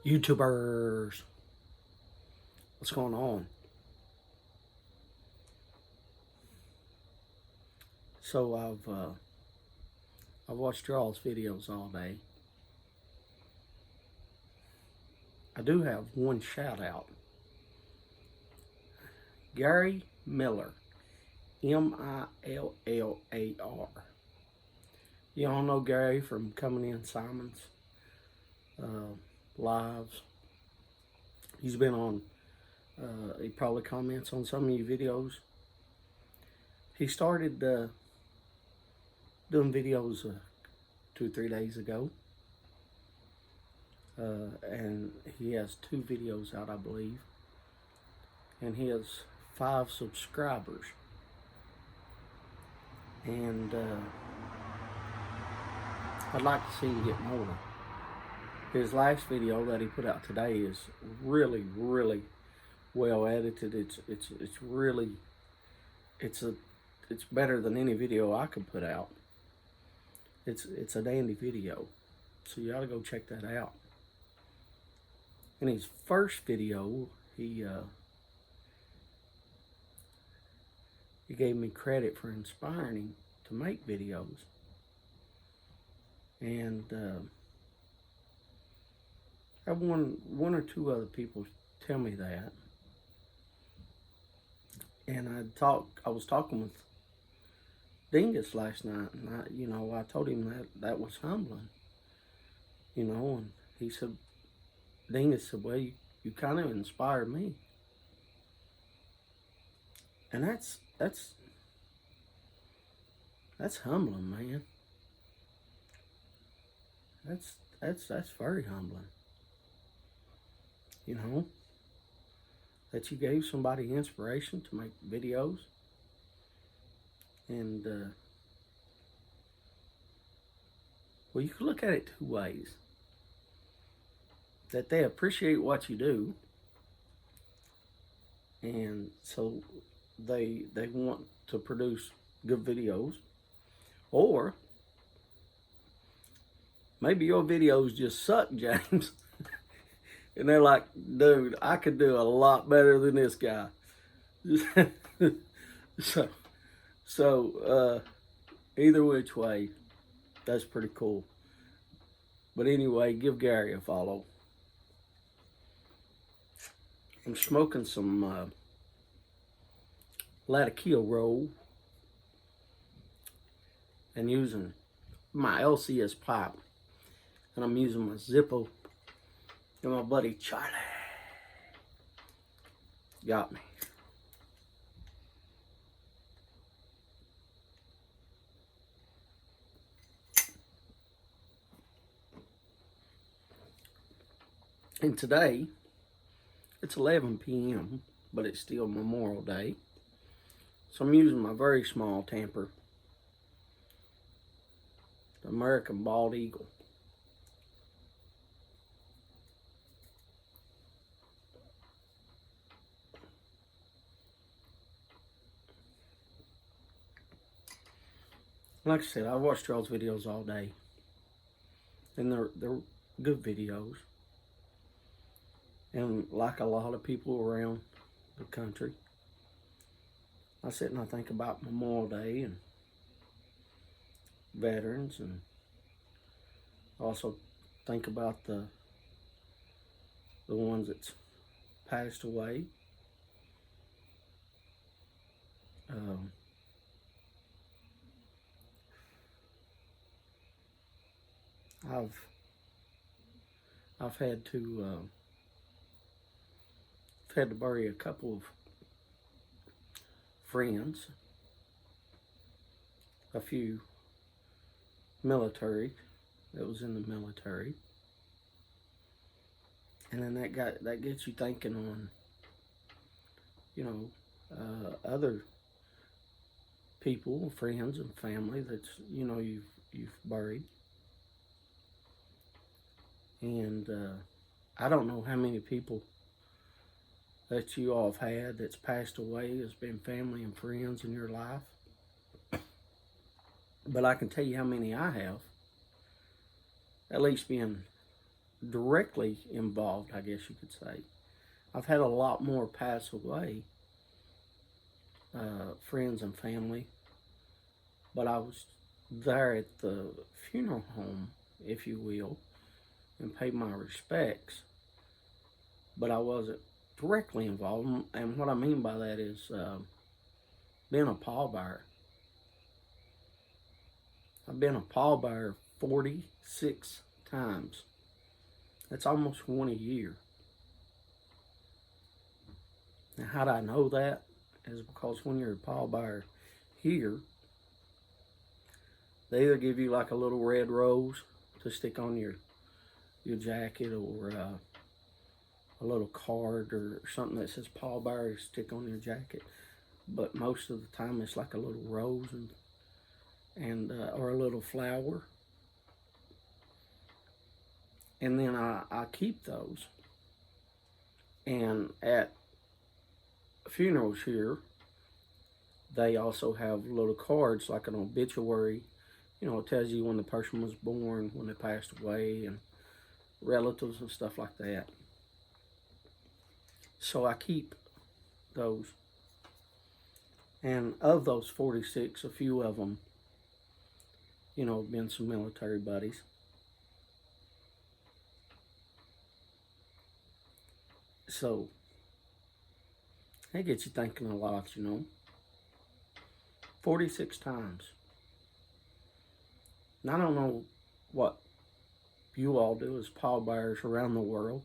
YouTubers, what's going on? So I've watched y'all's videos all day. I do have one shout out. Gary Miller, Millar. Y'all know Gary from Coming In Simon's lives. He's been on. He probably comments on some of your videos. He started doing videos 2 or 3 days ago. And he has 2 videos out, I believe. And he has 5 subscribers. And I'd like to see him get more. His last video that he put out today is really, really well edited. It's really it's better than any video I could put out. It's a dandy video, so you ought to go check that out. In his first video, he gave me credit for inspiring him to make videos, and I had one or two other people tell me that, and I was talking with Dingus last night, and I told him that was humbling, and he said, Dingus said, well, you kind of inspired me. And that's humbling, man. That's very humbling. That you gave somebody inspiration to make videos. And well, you can look at it 2 ways. That they appreciate what you do, and so they want to produce good videos, or maybe your videos just suck, James, and they're like, dude, I could do a lot better than this guy. so either which way, that's pretty cool. But anyway, give Gary a follow. I'm smoking some Latakia roll and using my LCS pipe, and I'm using my Zippo, and my buddy Charlie got me. And today, it's 11 p.m., but it's still Memorial Day. So I'm using my very small tamper, the American Bald Eagle. Like I said, I watched y'all's videos all day, and they're good videos. And like a lot of people around the country, I sit and I think about Memorial Day and veterans, and also think about the ones that's passed away. I've had to bury a couple of friends, a few military that was in the military, and then that gets you thinking on other people, friends and family that's you've buried. And I don't know how many people that you all have had that's passed away has been family and friends in your life. But I can tell you how many I have. At least being directly involved, I guess you could say. I've had a lot more pass away, friends and family, but I was there at the funeral home, if you will, and paid my respects, but I wasn't directly involved. And what I mean by that is being a pallbearer. I've been a pallbearer 46 times. That's almost one a year. Now, how do I know that? Is because when you're a pallbearer here, they either give you like a little red rose to stick on your jacket, or a little card or something that says pallbearer to stick on your jacket. But most of the time it's like a little rose and or a little flower. And then I keep those. And at funerals here, they also have little cards like an obituary. You know, it tells you when the person was born, when they passed away, and relatives and stuff like that. So I keep those. And of those 46, a few of them, you know, have been some military buddies. So that gets you thinking a lot, you know. 46 times. And I don't know what you all do as pallbearers around the world,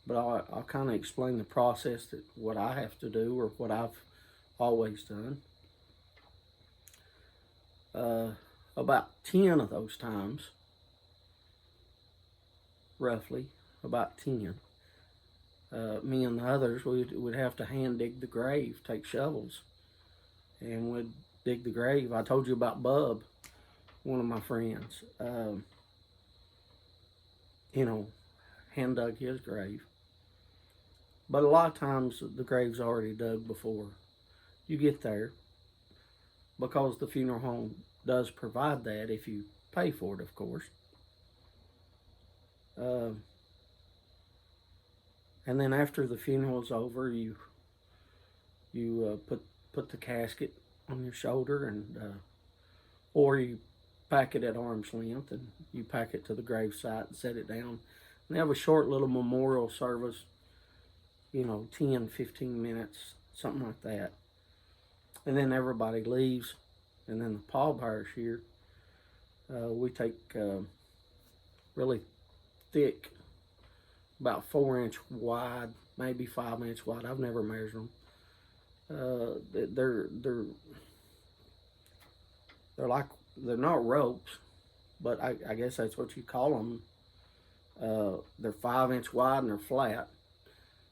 but I'll kind of explain the process, that what I have to do, or what I've always done. About 10 of those times, roughly, about 10, me and the others, would have to hand dig the grave, take shovels, and would dig the grave. I told you about Bub, one of my friends. You know, hand dug his grave. But a lot of times the grave's already dug before you get there, because the funeral home does provide that if you pay for it, of course. And then after the funeral is over, you put the casket on your shoulder, and or you pack it at arm's length, and you pack it to the gravesite and set it down. And they have a short little memorial service, you know, 10, 15 minutes, something like that. And then everybody leaves, and then the pallbearers here, we take really thick, about 4-inch wide, maybe 5-inch wide. I've never measured them. They're not ropes, but I guess that's what you call them. They're 5-inch wide and they're flat.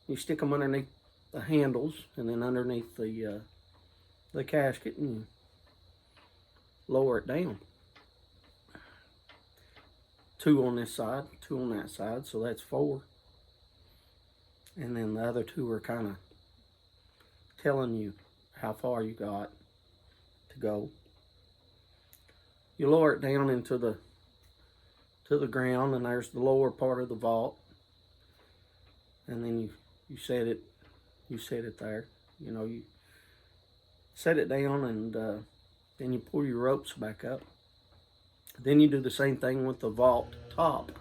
You stick them underneath the handles, and then underneath the casket, and lower it down. 2 on this side, 2 on that side, so that's 4. And then the other 2 are kind of telling you how far you got to go. You lower it down into the ground, and there's the lower part of the vault. And then you set it there. You know, you set it down, and then you pull your ropes back up. Then you do the same thing with the vault top.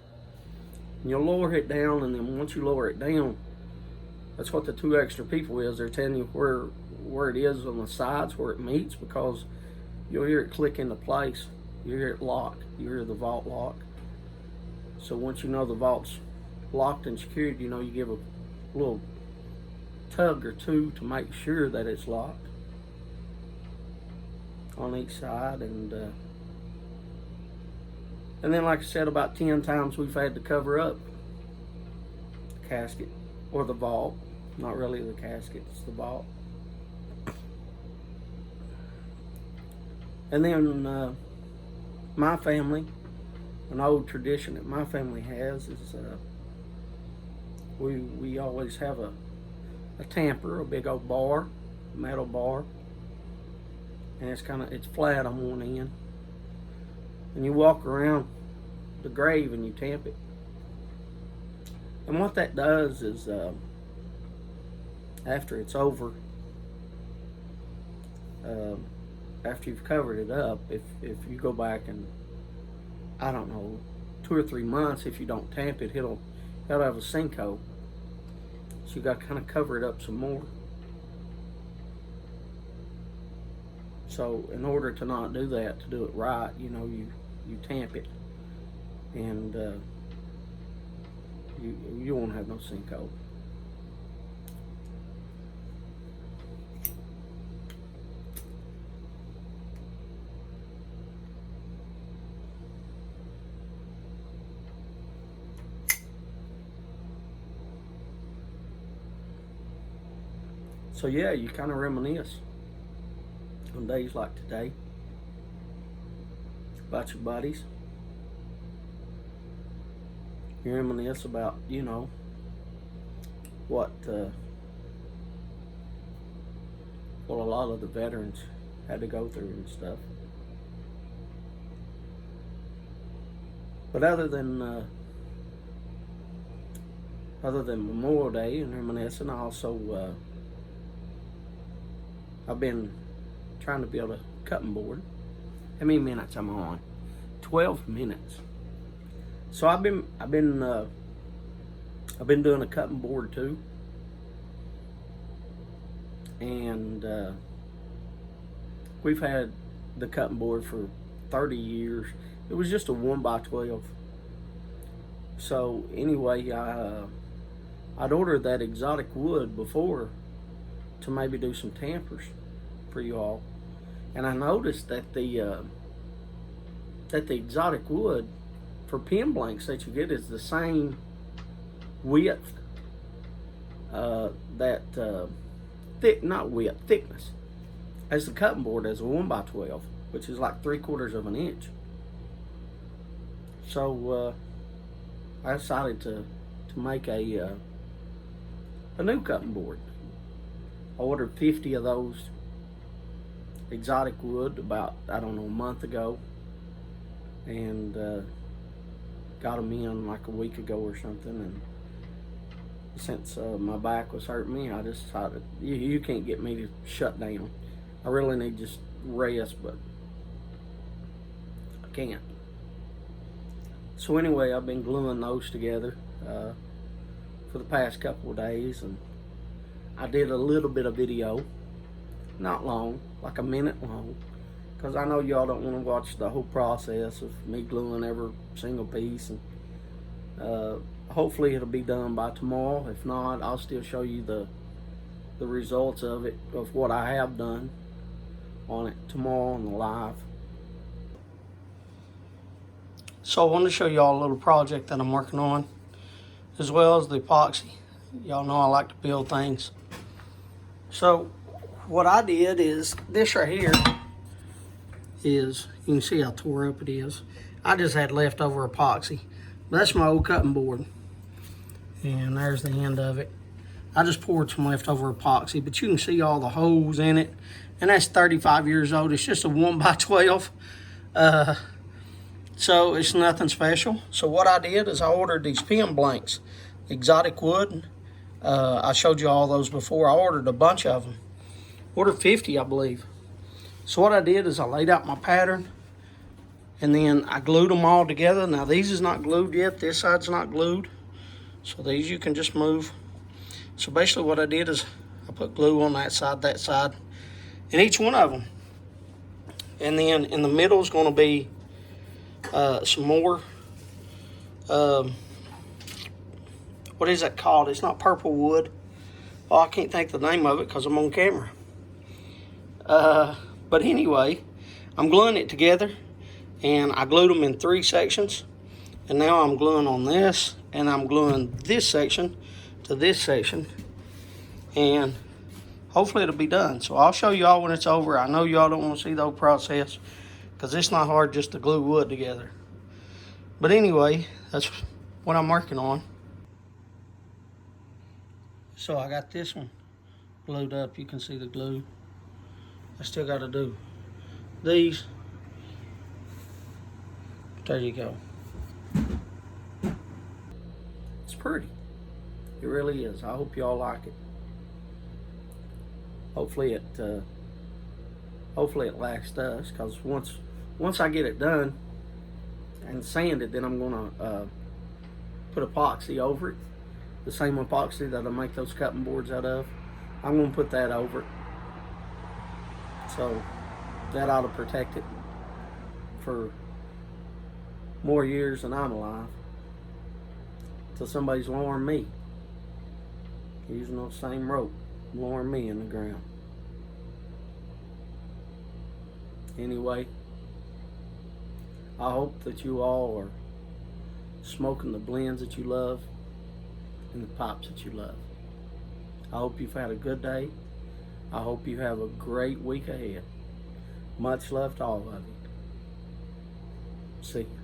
And you'll lower it down, and then once you lower it down, that's what the 2 extra people is. They're telling you where it is on the sides, where it meets, because you'll hear it click into place. You hear it lock. You hear the vault lock. So once you know the vault's locked and secured, you know, you give a little tug or 2 to make sure that it's locked on each side. And then, like I said, about 10 times we've had to cover up the casket, or the vault. Not really the casket, it's the vault. And then my family, an old tradition that my family has is we always have a tamper, a big old bar, metal bar, and it's flat on one end, and you walk around the grave and you tamp it, And what that does is, after it's over, after you've covered it up, if you go back and, I don't know, 2 or 3 months, if you don't tamp it, it'll have a sinkhole. So you got to kind of cover it up some more. So in order to not do that, to do it right, you know, you tamp it, and you won't have no sinkhole. So yeah, you kind of reminisce on days like today about your buddies. You reminisce about, you know, what a lot of the veterans had to go through and stuff. But other than Memorial Day and reminiscing, I also I've been trying to build a cutting board. How many minutes I'm on? 12 minutes. So I've been doing a cutting board too, and we've had the cutting board for 30 years. It was just a 1x12. So anyway, I'd ordered that exotic wood before to maybe do some tampers for you all, and I noticed that the exotic wood for pin blanks that you get is the same width, thickness as the cutting board as a 1x12, which is like 3/4 of an inch. So I decided to make a new cutting board. I ordered 50 of those exotic wood about, I don't know, a month ago, and got them in like a week ago or something. And since my back was hurting me, I just decided you can't get me to shut down. I really need just rest, but I can't. So anyway, I've been gluing those together for the past couple of days, and I did a little bit of video, not long, like a minute long, because I know y'all don't want to watch the whole process of me gluing every single piece. And hopefully it'll be done by tomorrow. If not, I'll still show you the results of it, of what I have done on it tomorrow on the live. So I wanted to show y'all a little project that I'm working on, as well as the epoxy. Y'all know I like to build things. So what I did is, this right here is, you can see how tore up it is. I just had leftover epoxy. That's my old cutting board, and there's the end of it. I just poured some leftover epoxy, but you can see all the holes in it, and that's 35 years old. It's just a 1x12, so it's nothing special. So what I did is I ordered these pin blanks, exotic wood. I showed you all those before. I ordered a bunch of them. Ordered 50, I believe. So what I did is I laid out my pattern, and then I glued them all together. Now these is not glued yet. This side's not glued. So these you can just move. So basically what I did is I put glue on that side, and each one of them. And then in the middle is going to be some more, what is that called? It's not purple wood. Oh, I can't think the name of it because I'm on camera. But anyway, I'm gluing it together, and I glued them in 3 sections. And now I'm gluing on this, and I'm gluing this section to this section, and hopefully it'll be done. So I'll show y'all when it's over. I know y'all don't want to see the whole process, because it's not hard just to glue wood together. But anyway, that's what I'm working on. So I got this one glued up. You can see the glue. I still got to do these. There you go. It's pretty. It really is. I hope y'all like it. Hopefully it lasts us, because once I get it done and sanded, then I'm gonna put epoxy over it. The same epoxy that I make those cutting boards out of. I'm gonna put that over it. So that ought to protect it for more years than I'm alive. Till somebody's lowering me. Using the same rope, lowering me in the ground. Anyway, I hope that you all are smoking the blends that you love and the pipes that you love. I hope you've had a good day. I hope you have a great week ahead. Much love to all of you. See you.